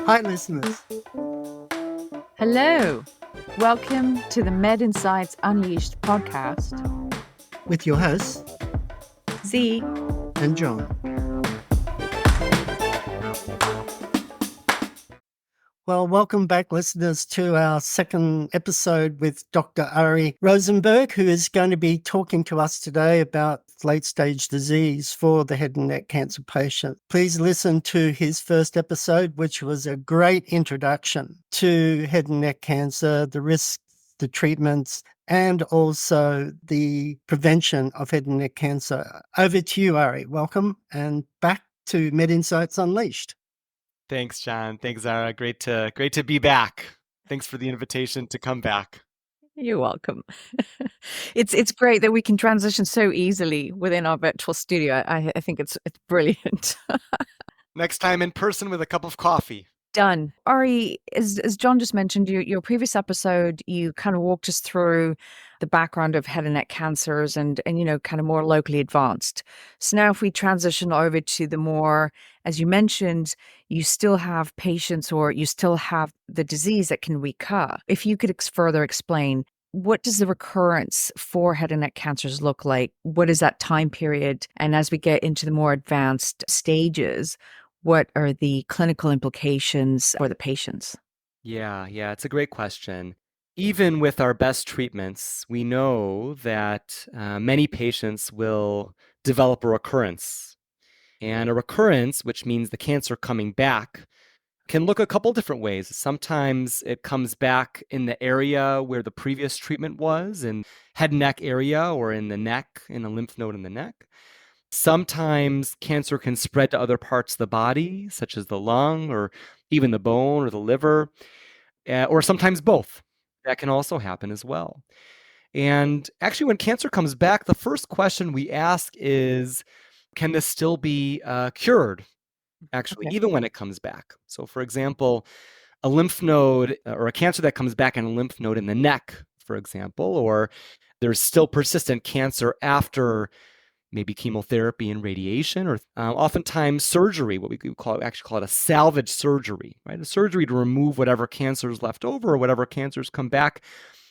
Hi, listeners. Hello. Welcome to the MedInsights Unleashed podcast With your hosts, Z. and John. Well, welcome back, listeners, to our second episode with Dr. Ari Rosenberg, who is going to be talking to us today about late-stage disease for the head and neck cancer patient. Please listen to his first episode, which was a great introduction to head and neck cancer, the risks, the treatments, and also the prevention of head and neck cancer. Over to you, Ari. Welcome, and back to MedInsights Unleashed. Thanks, John. Thanks, Zara. Great to be back. Thanks for the invitation to come back. You're welcome. It's great that we can transition so easily within our virtual studio. I think it's brilliant. Next time in person with a cup of coffee. Done. Ari, as John just mentioned, your previous episode, you kind of walked us through the background of head and neck cancers and kind of more locally advanced. So now if we transition over to the more, as you mentioned, you still have patients or you still have the disease that can recur. If you could further explain, what does the recurrence for head and neck cancers look like? What is that time period? And as we get into the more advanced stages, what are the clinical implications for the patients? Yeah, it's a great question. Even with our best treatments, we know that many patients will develop a recurrence. And a recurrence, which means the cancer coming back, can look a couple different ways. Sometimes it comes back in the area where the previous treatment was, in head and neck area or in the neck, in a lymph node in the neck. Sometimes cancer can spread to other parts of the body, such as the lung or even the bone or the liver, or sometimes both. That can also happen as well. And actually, when cancer comes back, the first question we ask is, can this still be cured, actually, even when it comes back? So, for example, a lymph node or a cancer that comes back in a lymph node in the neck, for example, or there's still persistent cancer after maybe chemotherapy and radiation, or oftentimes surgery, what we could call it a salvage surgery, right? A surgery to remove whatever cancer is left over or whatever cancers come back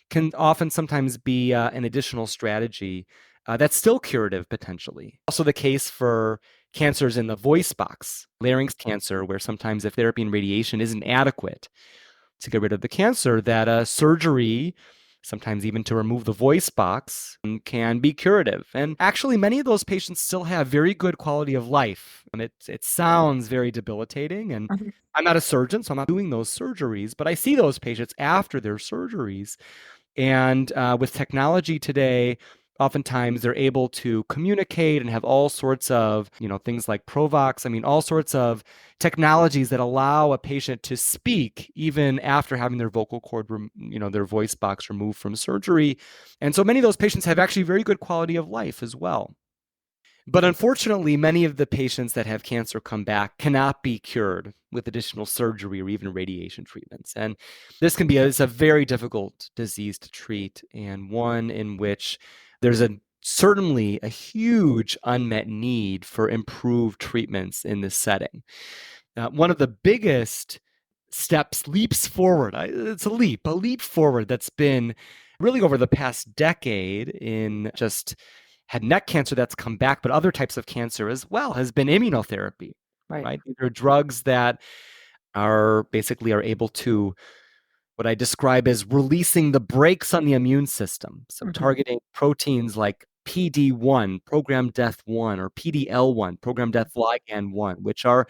can often sometimes be an additional strategy that's still curative potentially. Also the case for cancers in the voice box, larynx cancer, where sometimes if therapy and radiation isn't adequate to get rid of the cancer, that surgery, sometimes even to remove the voice box, can be curative. And actually, many of those patients still have very good quality of life. And it sounds very debilitating. And I'm not a surgeon, so I'm not doing those surgeries, but I see those patients after their surgeries. And with technology today, oftentimes they're able to communicate and have all sorts of, things like Provox. All sorts of technologies that allow a patient to speak even after having their vocal cord, their voice box removed from surgery. And so many of those patients have actually very good quality of life as well. But unfortunately, many of the patients that have cancer come back cannot be cured with additional surgery or even radiation treatments. And this can be it's a very difficult disease to treat, and one in which there's certainly a huge unmet need for improved treatments in this setting. One of the biggest leaps forward, it's a leap forward that's been really over the past decade in just head and neck cancer that's come back, but other types of cancer as well, has been immunotherapy, right? These are drugs that are able to, what I describe as releasing the brakes on the immune system. So targeting proteins like PD-1, programmed death 1, or PD-L1, programmed death ligand 1, which are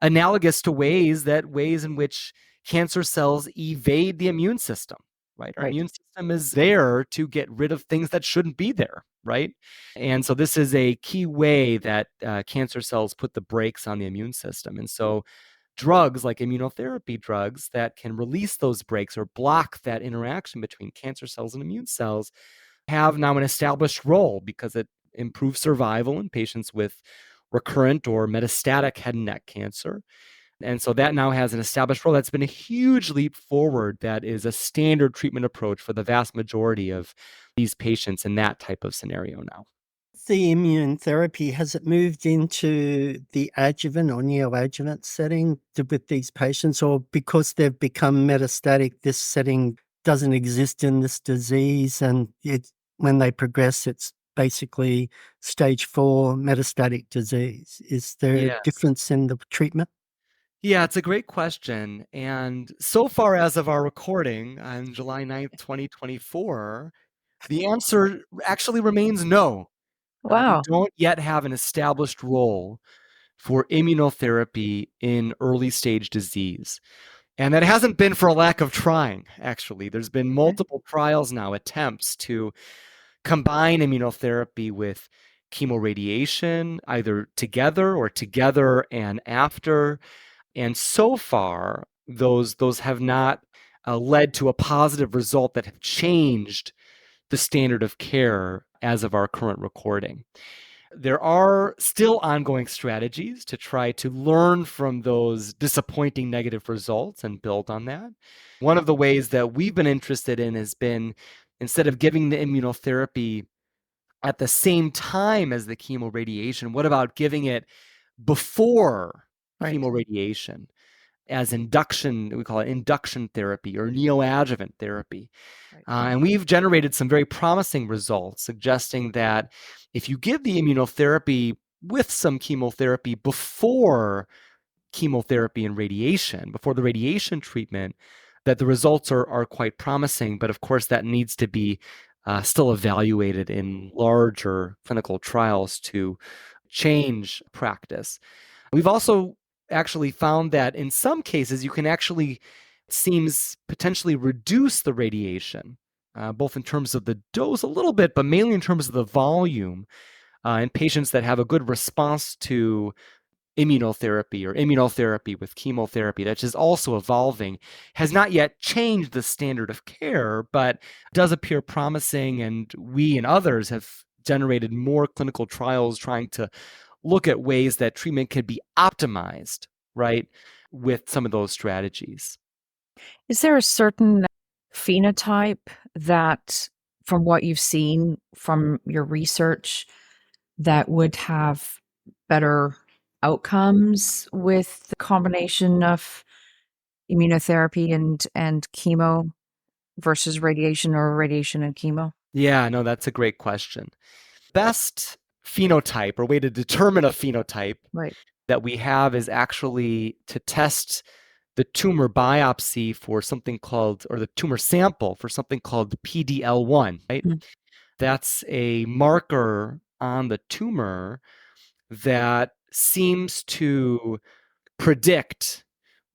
analogous to ways in which cancer cells evade the immune system. Right? Our immune system is there to get rid of things that shouldn't be there, right? And so this is a key way that cancer cells put the brakes on the immune system. And so drugs like immunotherapy drugs that can release those brakes or block that interaction between cancer cells and immune cells have now an established role because it improves survival in patients with recurrent or metastatic head and neck cancer. And so that now has an established role. That's been a huge leap forward. That is a standard treatment approach for the vast majority of these patients in that type of scenario now. the immune therapy, has it moved into the adjuvant or neoadjuvant setting with these patients, or because they've become metastatic, this setting doesn't exist in this disease, and when they progress, it's basically stage 4 metastatic disease? Is there a Yeah. difference in the treatment? Yeah, it's a great question. And so far as of our recording on July 9th, 2024, the answer actually remains no. We Wow. don't yet have an established role for immunotherapy in early stage disease. And that hasn't been for a lack of trying, actually. There's been multiple trials now, attempts to combine immunotherapy with chemoradiation, either together or together and after. And so far, those have not led to a positive result that have changed the standard of care as of our current recording. There are still ongoing strategies to try to learn from those disappointing negative results and build on that. One of the ways that we've been interested in has been, instead of giving the immunotherapy at the same time as the chemoradiation, what about giving it before Right. chemoradiation as induction? We call it induction therapy or neoadjuvant therapy. Right. And we've generated some very promising results suggesting that if you give the immunotherapy with some chemotherapy before chemotherapy and radiation, before the radiation treatment, that the results are quite promising. But of course, that needs to be still evaluated in larger clinical trials to change practice. We've also actually found that in some cases, you can actually, seems potentially reduce the radiation, both in terms of the dose a little bit, but mainly in terms of the volume in patients that have a good response to immunotherapy or immunotherapy with chemotherapy, that is also evolving, has not yet changed the standard of care, but does appear promising. And we and others have generated more clinical trials trying to look at ways that treatment can be optimized, right, with some of those strategies. Is there a certain phenotype that, from what you've seen from your research, that would have better outcomes with the combination of immunotherapy and chemo versus radiation, or radiation and chemo? Yeah, no, that's a great question. Best phenotype or way to determine a phenotype Right. that we have is actually to test the tumor biopsy for something called, or the tumor sample for something called PDL1, right? Mm. That's a marker on the tumor that seems to predict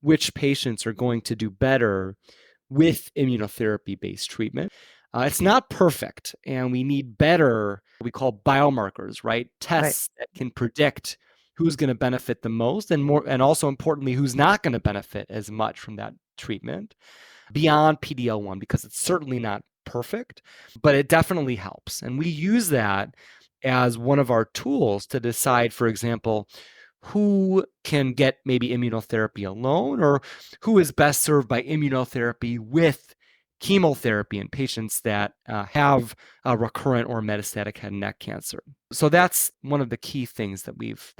which patients are going to do better with immunotherapy based treatment. It's not perfect, and we need better, what we call biomarkers, right? Right. Tests that can predict who's going to benefit the most, and more, and also importantly, who's not going to benefit as much from that treatment beyond PDL1, because it's certainly not perfect, but it definitely helps. And we use that as one of our tools to decide, for example, who can get maybe immunotherapy alone, or who is best served by immunotherapy with chemotherapy in patients that have recurrent or metastatic head and neck cancer. So that's one of the key things that we've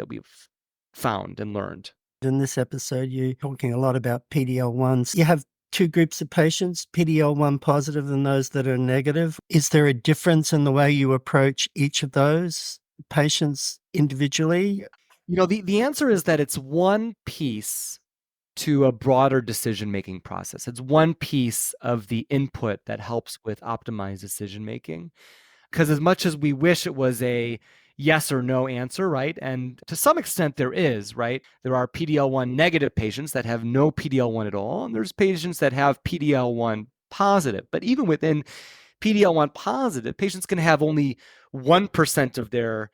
found and learned. In this episode, you're talking a lot about PDL1s. You have two groups of patients, PDL1 positive and those that are negative. Is there a difference in the way you approach each of those patients individually? You know, the answer is that it's one piece to a broader decision-making process. It's one piece of the input that helps with optimized decision-making. Because as much as we wish it was a yes or no answer, right? And to some extent there is, right? There are PDL1 negative patients that have no PDL1 at all, and there's patients that have PDL1 positive. But even within PDL1 positive, patients can have only 1% of their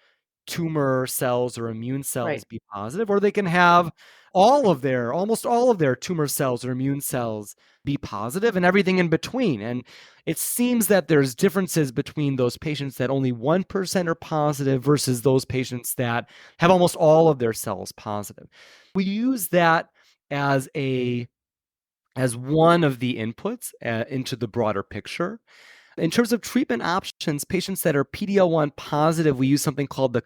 tumor cells or immune cells Right. be positive, or they can have almost all of their tumor cells or immune cells be positive, and everything in between. And it seems that there's differences between those patients that only 1% are positive versus those patients that have almost all of their cells positive. We use that as one of the inputs into the broader picture. In terms of treatment options, patients that are PD-L1 positive, we use something called the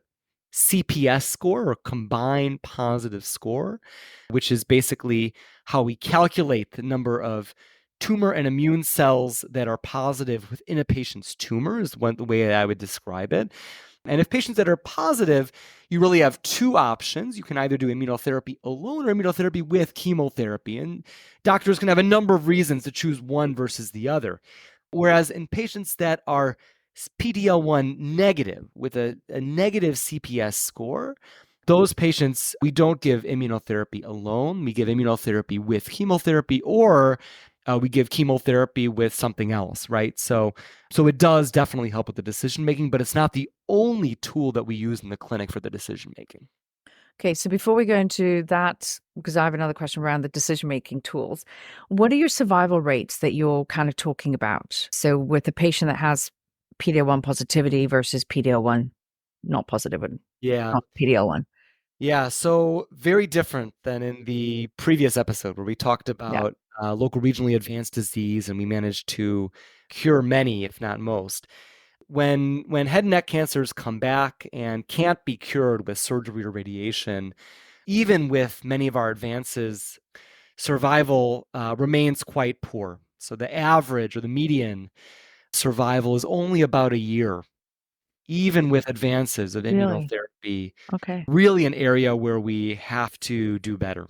CPS score, or combined positive score, which is basically how we calculate the number of tumor and immune cells that are positive within a patient's tumor, is the way that I would describe it. And if patients that are positive, you really have two options. You can either do immunotherapy alone or immunotherapy with chemotherapy. And doctors can have a number of reasons to choose one versus the other. Whereas in patients that are PD-L1 negative with a negative CPS score, those patients, we don't give immunotherapy alone. We give immunotherapy with chemotherapy, or we give chemotherapy with something else, right? So it does definitely help with the decision making, but it's not the only tool that we use in the clinic for the decision making. Okay, so before we go into that, because I have another question around the decision-making tools, what are your survival rates that you're kind of talking about? So with a patient that has PD-L1 positivity versus PD-L1 not positive and Yeah. not PD-L1. Yeah, so very different than in the previous episode where we talked about local regionally advanced disease, and we managed to cure many, if not most. When head and neck cancers come back and can't be cured with surgery or radiation, even with many of our advances, survival remains quite poor. So the average or the median survival is only about a year, even with advances of Really? immunotherapy. Okay. Really an area where we have to do better.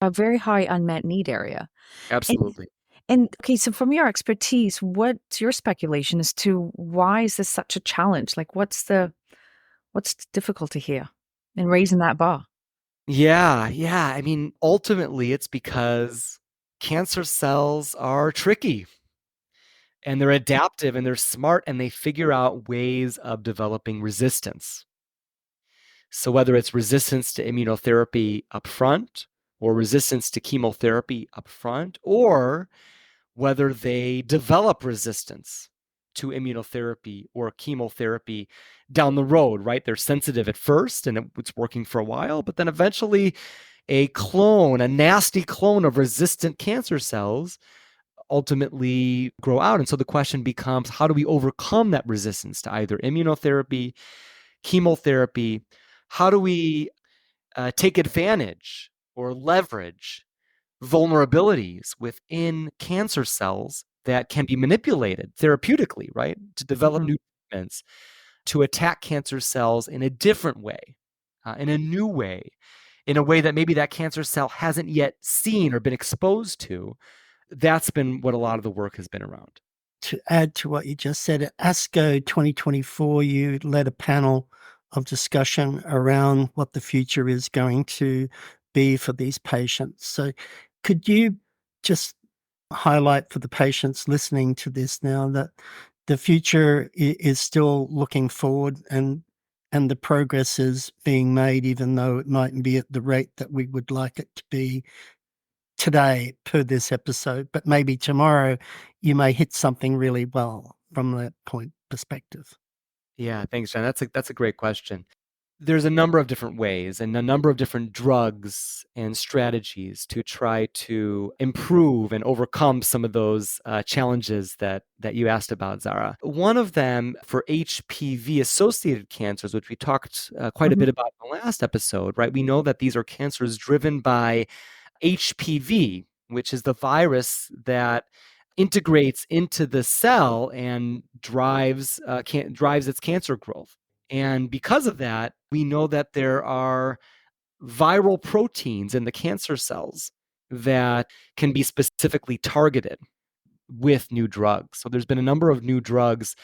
A very high unmet need area. And Absolutely. okay, so from your expertise, what's your speculation as to why is this such a challenge? Like what's the difficulty here in raising that bar? Yeah. I mean, ultimately, it's because cancer cells are tricky and they're adaptive and they're smart and they figure out ways of developing resistance. So whether it's resistance to immunotherapy upfront or resistance to chemotherapy upfront, or whether they develop resistance to immunotherapy or chemotherapy down the road, right? They're sensitive at first and it's working for a while, but then eventually a nasty clone of resistant cancer cells ultimately grow out. And so the question becomes, how do we overcome that resistance to either immunotherapy, chemotherapy? How do we take advantage or leverage vulnerabilities within cancer cells that can be manipulated therapeutically, right? To develop new treatments, to attack cancer cells in a different way, in a new way, in a way that maybe that cancer cell hasn't yet seen or been exposed to. That's been what a lot of the work has been around. To add to what you just said, at ASCO 2024, you led a panel of discussion around what the future is going to be for these patients. So could you just highlight for the patients listening to this now that the future is still looking forward and the progress is being made, even though it mightn't be at the rate that we would like it to be today per this episode, but maybe tomorrow you may hit something really well from that point perspective. Yeah, thanks, John. That's a great question. There's a number of different ways and a number of different drugs and strategies to try to improve and overcome some of those challenges that you asked about, Zara. One of them for HPV-associated cancers, which we talked quite a bit about in the last episode, right? We know that these are cancers driven by HPV, which is the virus that integrates into the cell and drives its cancer growth. And because of that, we know that there are viral proteins in the cancer cells that can be specifically targeted with new drugs. So there's been a number of new drugs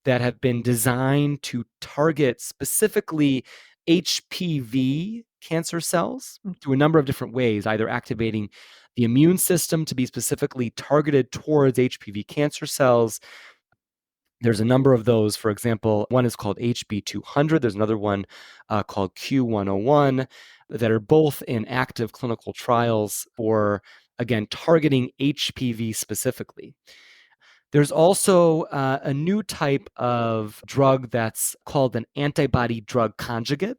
that have been designed to target specifically HPV cancer cells through a number of different ways, either activating the immune system to be specifically targeted towards HPV cancer cells. There's a number of those. For example, one is called HB200. There's another one called Q101 that are both in active clinical trials for, again, targeting HPV specifically. There's also a new type of drug that's called an antibody drug conjugate.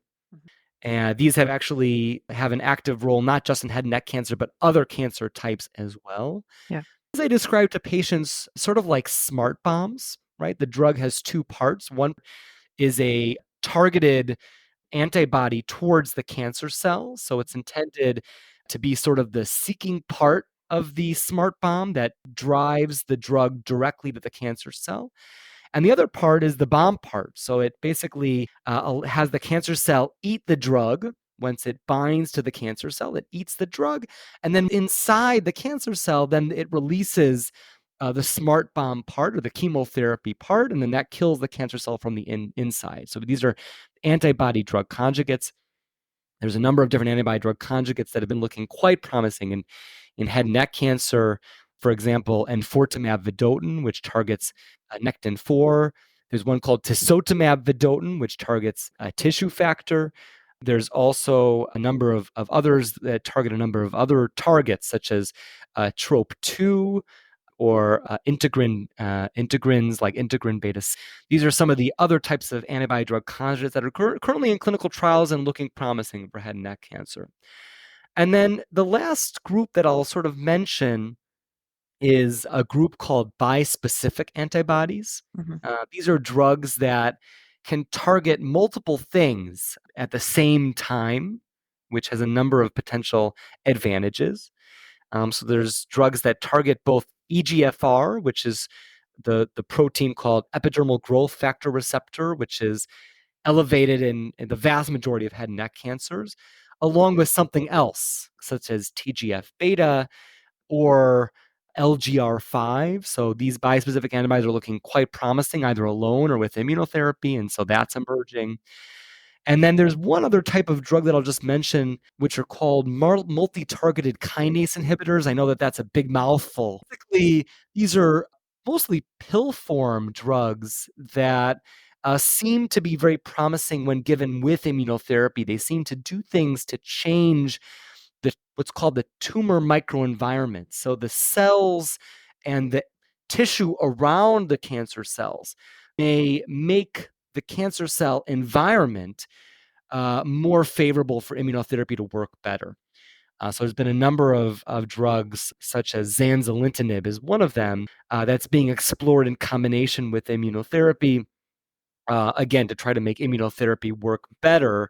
And these have actually have an active role, not just in head and neck cancer, but other cancer types as well. Yeah. I describe to patients sort of like smart bombs, right? The drug has two parts. One is a targeted antibody towards the cancer cell. So it's intended to be sort of the seeking part of the smart bomb that drives the drug directly to the cancer cell. And the other part is the bomb part. So it basically has the cancer cell eat the drug. Once it binds to the cancer cell, it eats the drug. And then inside the cancer cell, then it releases the smart bomb part or the chemotherapy part. And then that kills the cancer cell from the inside. So these are antibody drug conjugates. There's a number of different antibody drug conjugates that have been looking quite promising in head and neck cancer. For example, enfortumab vedotin, which targets Nectin-4. There's one called tisotumab vedotin, which targets a tissue factor. There's also a number of others that target a number of other targets, such as TROP2 or integrins like integrin beta. These are some of the other types of antibody drug conjugates that are currently in clinical trials and looking promising for head and neck cancer. And then the last group that I'll sort of mention is a group called bispecific antibodies. These are drugs that can target multiple things at the same time, which has a number of potential advantages. So there's drugs that target both EGFR, which is the protein called epidermal growth factor receptor, which is elevated in the vast majority of head and neck cancers, along with something else, such as TGF beta or LGR5. So these bispecific antibodies are looking quite promising, either alone or with immunotherapy, and so that's emerging. And then there's one other type of drug that I'll just mention, which are called multi-targeted kinase inhibitors. I know that that's a big mouthful. Basically, these are mostly pill form drugs that seem to be very promising when given with immunotherapy. They seem to do things to change what's called the tumor microenvironment. So the cells and the tissue around the cancer cells may make the cancer cell environment more favorable for immunotherapy to work better. So there's been a number of drugs, such as zanzalintinib is one of them, that's being explored in combination with immunotherapy, again, to try to make immunotherapy work better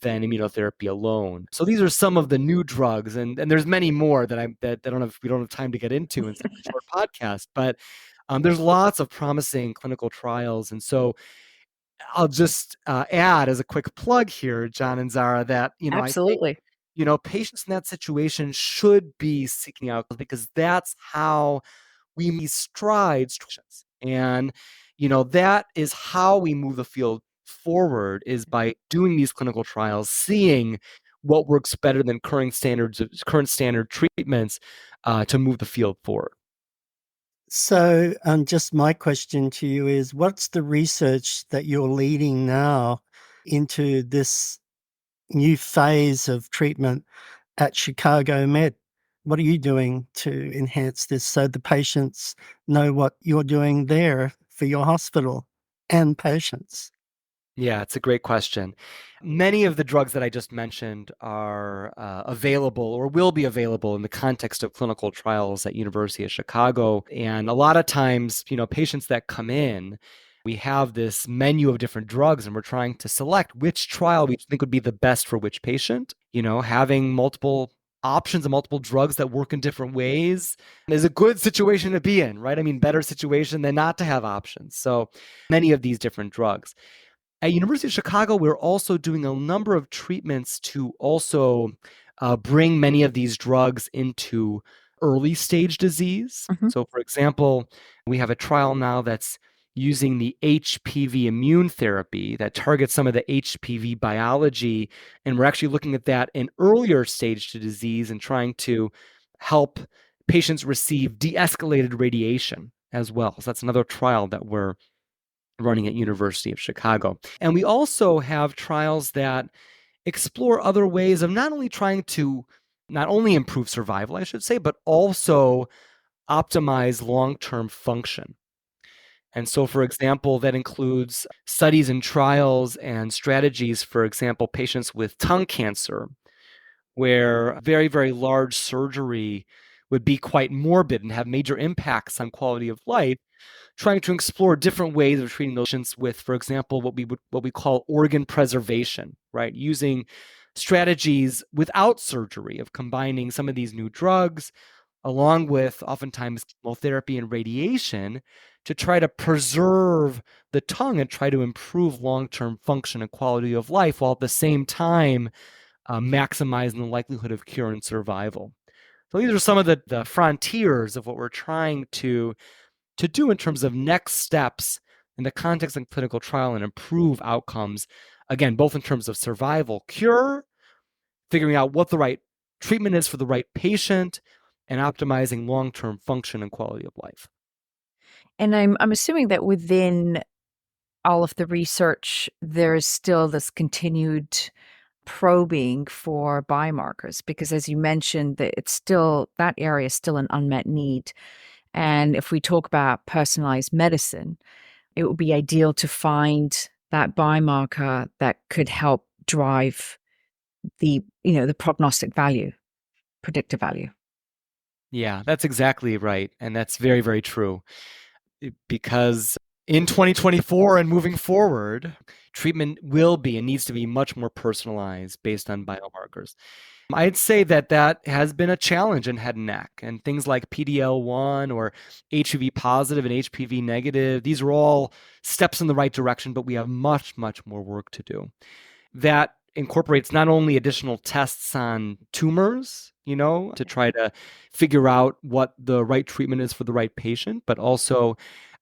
than immunotherapy alone. So these are some of the new drugs, and there's many more that we don't have time to get into in such a short podcast. But there's lots of promising clinical trials, and so I'll just add as a quick plug here, John and Zara, that I think Absolutely. patients in that situation should be seeking out, because that's how we make strides. And that is how we move the field forward, is by doing these clinical trials, seeing what works better than current standard treatments to move the field forward. So, just my question to you is, what's the research that you're leading now into this new phase of treatment at Chicago Med? What are you doing to enhance this so the patients know what you're doing there for your hospital and patients? Yeah, it's a great question. Many of the drugs that I just mentioned are available or will be available in the context of clinical trials at University of Chicago. And a lot of times, patients that come in, we have this menu of different drugs and we're trying to select which trial we think would be the best for which patient. Having multiple options and multiple drugs that work in different ways is a good situation to be in, right? I mean, better situation than not to have options. So many of these different drugs. At University of Chicago, we're also doing a number of treatments to also bring many of these drugs into early stage disease. So, for example, we have a trial now that's using the HPV immune therapy that targets some of the HPV biology, and we're actually looking at that in earlier stage to disease and trying to help patients receive de-escalated radiation as well. So that's another trial that we're running at University of Chicago. And we also have trials that explore other ways of not only improve survival, I should say, but also optimize long-term function. And so, for example, that includes studies and trials and strategies, for example, patients with tongue cancer, where very, very large surgery would be quite morbid and have major impacts on quality of life, trying to explore different ways of treating those patients with, for example, what we call organ preservation, right? Using strategies without surgery of combining some of these new drugs along with oftentimes chemotherapy and radiation to try to preserve the tongue and try to improve long-term function and quality of life while at the same time maximizing the likelihood of cure and survival. So these are some of the frontiers of what we're trying to do in terms of next steps in the context of clinical trial and improve outcomes, again, both in terms of survival, cure, figuring out what the right treatment is for the right patient, and optimizing long-term function and quality of life. And I'm assuming that within all of the research, there is still this continued probing for biomarkers, because as you mentioned, that it's still, that area is still an unmet need. And if we talk about personalized medicine, it would be ideal to find that biomarker that could help drive the, the prognostic value, predictive value. Yeah, that's exactly right. And that's very, very true. Because in 2024 and moving forward, treatment will be and needs to be much more personalized based on biomarkers. I'd say that has been a challenge in head and neck, and things like PD-L1 or HPV positive and HPV negative. These are all steps in the right direction, but we have much, much more work to do. That incorporates not only additional tests on tumors, to try to figure out what the right treatment is for the right patient, but also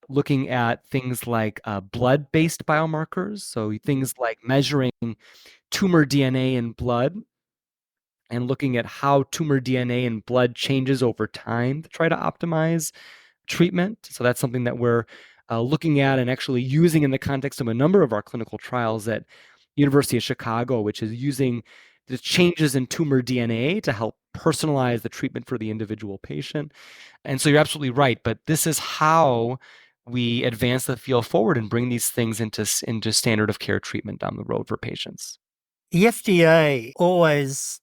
looking at things like blood-based biomarkers. So things like measuring tumor DNA in blood and looking at how tumor DNA in blood changes over time to try to optimize treatment. So that's something that we're looking at and actually using in the context of a number of our clinical trials at University of Chicago, which is using the changes in tumor DNA to help personalize the treatment for the individual patient. And so you're absolutely right, but this is how we advance the field forward and bring these things into standard of care treatment down the road for patients. The FDA always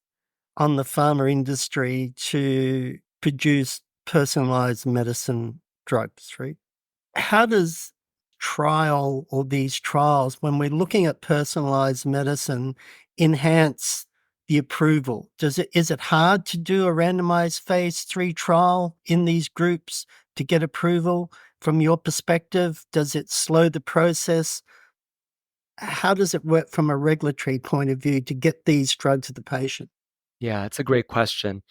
on the pharma industry to produce personalized medicine drugs, right? How does trial or these trials, when we're looking at personalized medicine, enhance the approval? Is it hard to do a randomized phase 3 trial in these groups to get approval? From your perspective, does it slow the process? How does it work from a regulatory point of view to get these drugs to the patient? Yeah, it's a great question.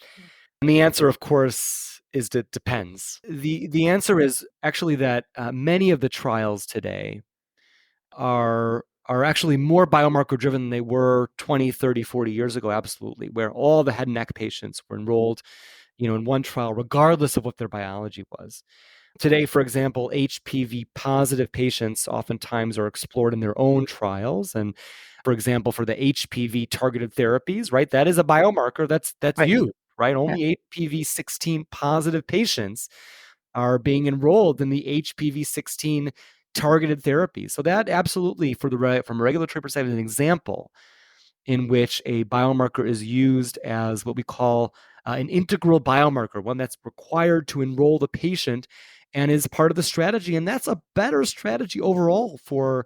And the answer, of course, is that it depends. The answer is actually that many of the trials today are actually more biomarker driven than they were 20, 30, 40 years ago, absolutely, where all the head and neck patients were enrolled, in one trial, regardless of what their biology was. Today, for example, HPV positive patients oftentimes are explored in their own trials. And for example, for the HPV targeted therapies, right, that is a biomarker that's Right. used, right? Yeah. Only HPV-16 positive patients are being enrolled in the HPV-16 targeted therapy. So that absolutely, from a regulatory perspective, is an example in which a biomarker is used as what we call an integral biomarker, one that's required to enroll the patient and is part of the strategy. And that's a better strategy overall for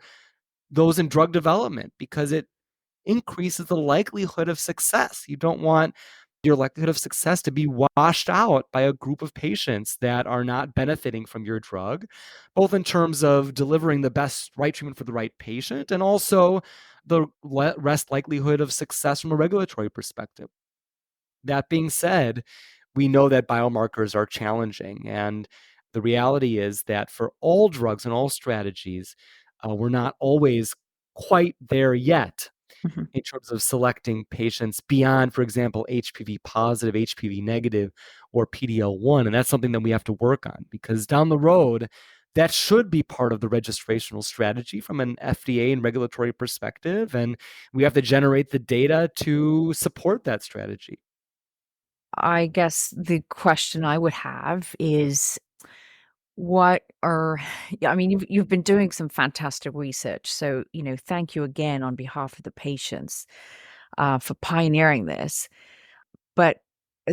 those in drug development because it increases the likelihood of success. You don't want your likelihood of success to be washed out by a group of patients that are not benefiting from your drug, both in terms of delivering the best right treatment for the right patient and also the rest likelihood of success from a regulatory perspective. That being said, we know that biomarkers are challenging. And the reality is that for all drugs and all strategies, we're not always quite there yet Mhm. in terms of selecting patients beyond, for example, HPV positive, HPV negative, or PD-L1. And that's something that we have to work on because down the road, that should be part of the registrational strategy from an FDA and regulatory perspective. And we have to generate the data to support that strategy. I guess the question I would have is what are yeah, I mean, you've been doing some fantastic research. So, thank you again on behalf of the patients for pioneering this. But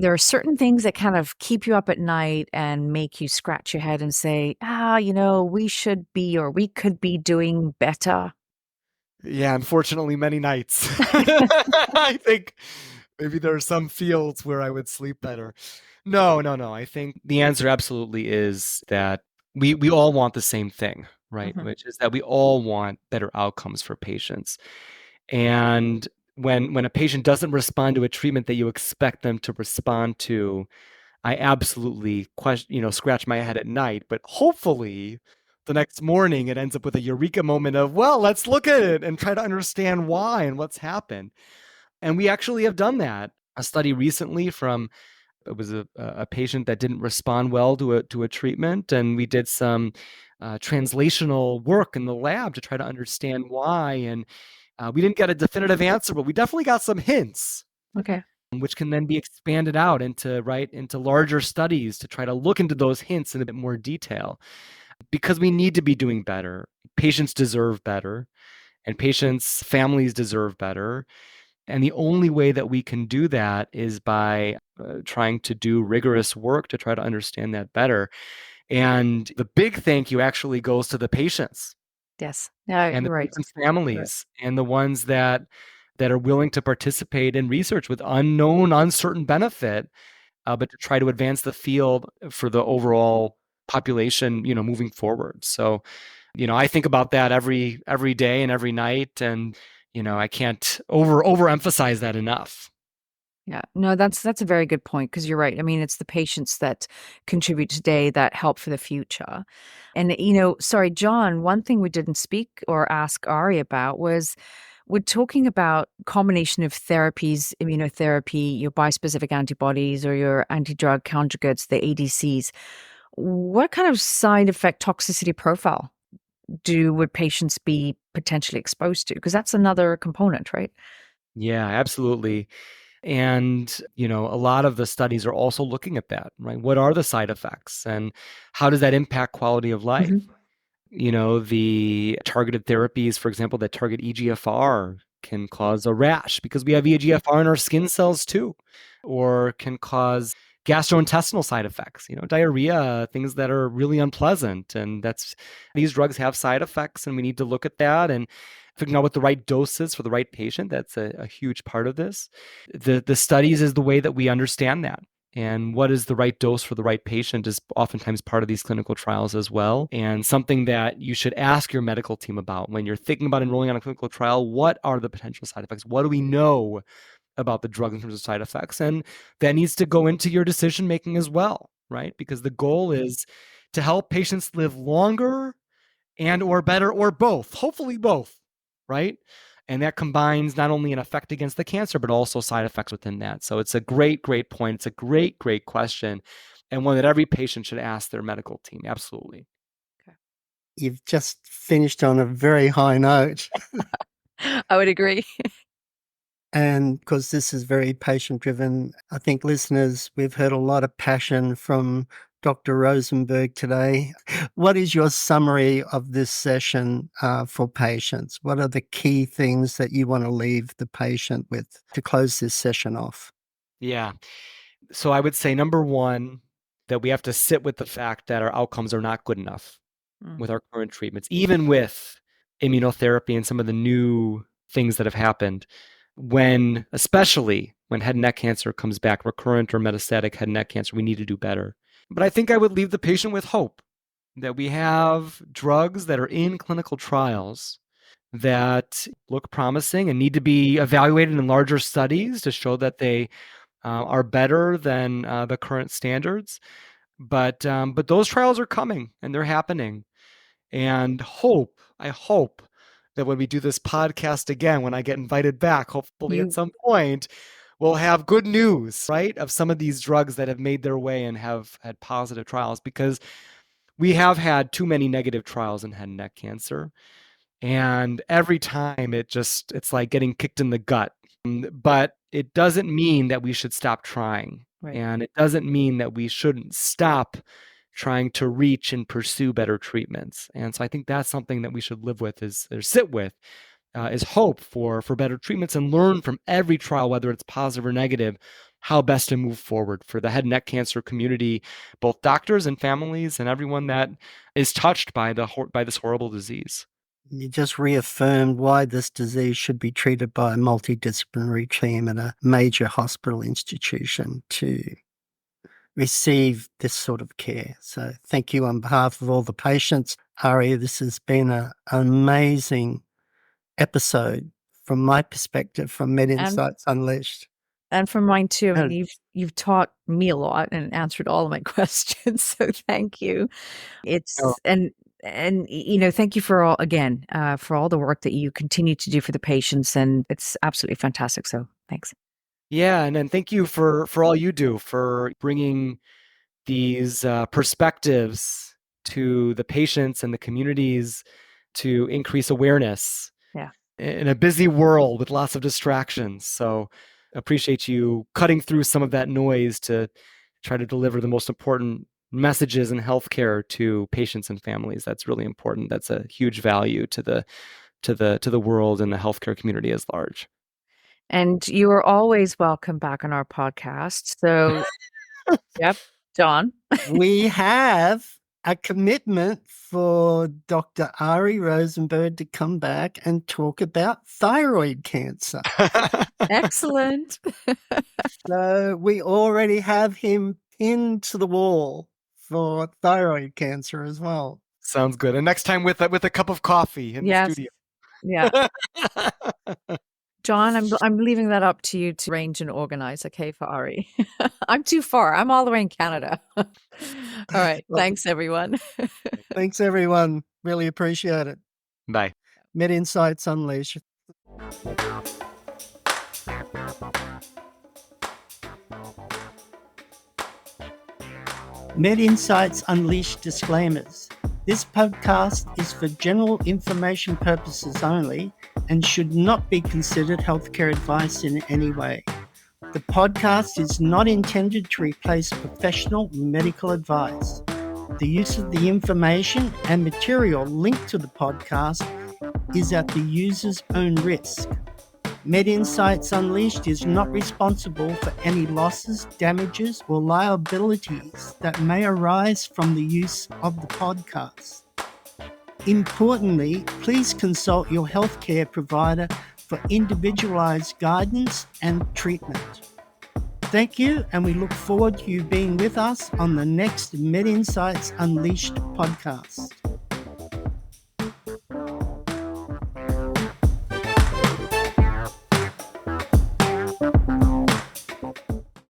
there are certain things that kind of keep you up at night and make you scratch your head and say, we should be or we could be doing better. Yeah, unfortunately, many nights. I think maybe there are some fields where I would sleep better. No. I think the answer absolutely is that we all want the same thing, right? Mhm. Which is that we all want better outcomes for patients. And when a patient doesn't respond to a treatment that you expect them to respond to, I absolutely scratch my head at night. But hopefully, the next morning it ends up with a eureka moment of, well, let's look at it and try to understand why and what's happened. And we actually have done that. A study recently from it was a patient that didn't respond well to a treatment, and we did some translational work in the lab to try to understand why. And we didn't get a definitive answer, but we definitely got some hints, Okay. which can then be expanded out into larger studies to try to look into those hints in a bit more detail. Because we need to be doing better. Patients deserve better, and patients' families deserve better. And the only way that we can do that is by trying to do rigorous work to try to understand that better. And the big thank you actually goes to the patients Yes. No, and the you're right. patients' families and the ones that are willing to participate in research with unknown, uncertain benefit, but to try to advance the field for the overall population, moving forward. So, I think about that every day and every night, and I can't overemphasize that enough. Yeah. No, that's a very good point because you're right. I mean, it's the patients that contribute today that help for the future. And sorry, John, one thing we didn't speak or ask Ari about was we're talking about combination of therapies, immunotherapy, your bispecific antibodies or your anti-drug conjugates, the ADCs. What kind of side effect toxicity profile would patients be potentially exposed to? Because that's another component, right? Yeah, absolutely. And, a lot of the studies are also looking at that, right? What are the side effects and how does that impact quality of life? Mhm. The targeted therapies, for example, that target EGFR can cause a rash because we have EGFR in our skin cells too, or can cause gastrointestinal side effects, diarrhea, things that are really unpleasant. And these drugs have side effects, and we need to look at that and figuring out what the right dose is for the right patient. That's a huge part of this. The studies is the way that we understand that. And what is the right dose for the right patient is oftentimes part of these clinical trials as well. And something that you should ask your medical team about when you're thinking about enrolling on a clinical trial. What are the potential side effects? What do we know about the drug in terms of side effects? And that needs to go into your decision making as well, right? Because the goal is to help patients live longer and or better or both, hopefully both, right? And that combines not only an effect against the cancer, but also side effects within that. So it's a great point. It's a great question, and one that every patient should ask their medical team. Absolutely. You've just finished on a very high note. I would agree. And because this is very patient driven, I think listeners, we've heard a lot of passion from Dr. Rosenberg today. What is your summary of this session for patients? What are the key things that you want to leave the patient with to close this session off? Yeah. So I would say number one, that we have to sit with the fact that our outcomes are not good enough with our current treatments, even with immunotherapy and some of the new things that have happened. Especially when head and neck cancer comes back, recurrent or metastatic head and neck cancer, we need to do better. But I think I would leave the patient with hope that we have drugs that are in clinical trials that look promising and need to be evaluated in larger studies to show that they are better than the current standards. But those trials are coming and they're happening. And I hope that when we do this podcast again, when I get invited back, hopefully at some point, we'll have good news, right, of some of these drugs that have made their way and have had positive trials, because we have had too many negative trials in head and neck cancer. And every time it's like getting kicked in the gut. But it doesn't mean that we should stop trying. Right. And it doesn't mean that we shouldn't stop trying to reach and pursue better treatments. And so I think that's something that we should live with, or sit with, is hope for better treatments, and learn from every trial, whether it's positive or negative, how best to move forward for the head and neck cancer community, both doctors and families and everyone that is touched by this horrible disease. You just reaffirmed why this disease should be treated by a multidisciplinary team at a major hospital institution to receive this sort of care. So thank you on behalf of all the patients. Ari, this has been an amazing episode from my perspective, from MedInsights Unleashed. And from mine too. And You've taught me a lot and answered all of my questions. So thank you. And thank you for all the work that you continue to do for the patients, and it's absolutely fantastic. So thanks. Yeah, and then thank you for all you do for bringing these perspectives to the patients and the communities to increase awareness. Yeah. In a busy world with lots of distractions. So appreciate you cutting through some of that noise to try to deliver the most important messages in healthcare to patients and families. That's really important. That's a huge value to the world and the healthcare community as large. And you are always welcome back on our podcast. So, yep, John. we have a commitment for Dr. Ari Rosenberg to come back and talk about thyroid cancer. Excellent. So we already have him pinned to the wall for thyroid cancer as well. Sounds good. And next time with a cup of coffee in the studio. Yeah. John, I'm leaving that up to you to arrange and organize, okay, for Ari. I'm too far. I'm all the way in Canada. All right. Thanks, everyone. Thanks, everyone. Really appreciate it. Bye. MedInsights Unleashed. MedInsights Unleashed disclaimers. This podcast is for general information purposes only and should not be considered healthcare advice in any way. The podcast is not intended to replace professional medical advice. The use of the information and material linked to the podcast is at the user's own risk. MedInsights Unleashed is not responsible for any losses, damages, or liabilities that may arise from the use of the podcast. Importantly, please consult your healthcare provider for individualized guidance and treatment. Thank you, and we look forward to you being with us on the next MedInsights Unleashed podcast.